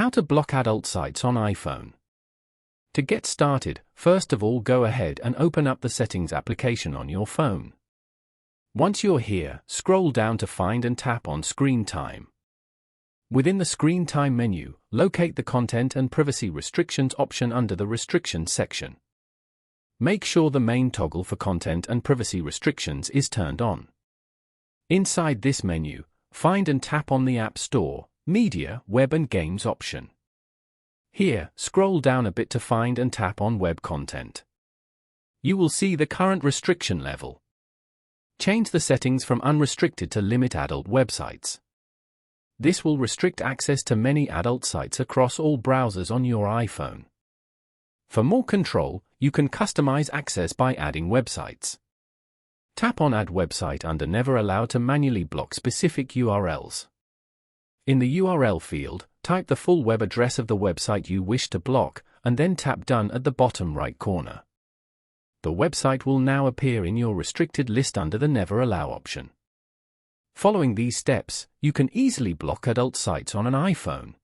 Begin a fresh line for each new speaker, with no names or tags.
How to block adult sites on iPhone. To get started, first of all go ahead and open up the Settings application on your phone. Once you're here, scroll down to find and tap on Screen Time. Within the Screen Time menu, locate the Content and Privacy Restrictions option under the Restrictions section. Make sure the main toggle for Content and Privacy Restrictions is turned on. Inside this menu, find and tap on the App Store, Media, Web and Games option. Here, scroll down a bit to find and tap on Web Content. You will see the current restriction level. Change the settings from Unrestricted to Limit Adult Websites. This will restrict access to many adult sites across all browsers on your iPhone. For more control, you can customize access by adding websites. Tap on Add Website under Never Allow to manually block specific URLs. In the URL field, type the full web address of the website you wish to block, and then tap Done at the bottom right corner. The website will now appear in your restricted list under the Never Allow option. Following these steps, you can easily block adult sites on an iPhone.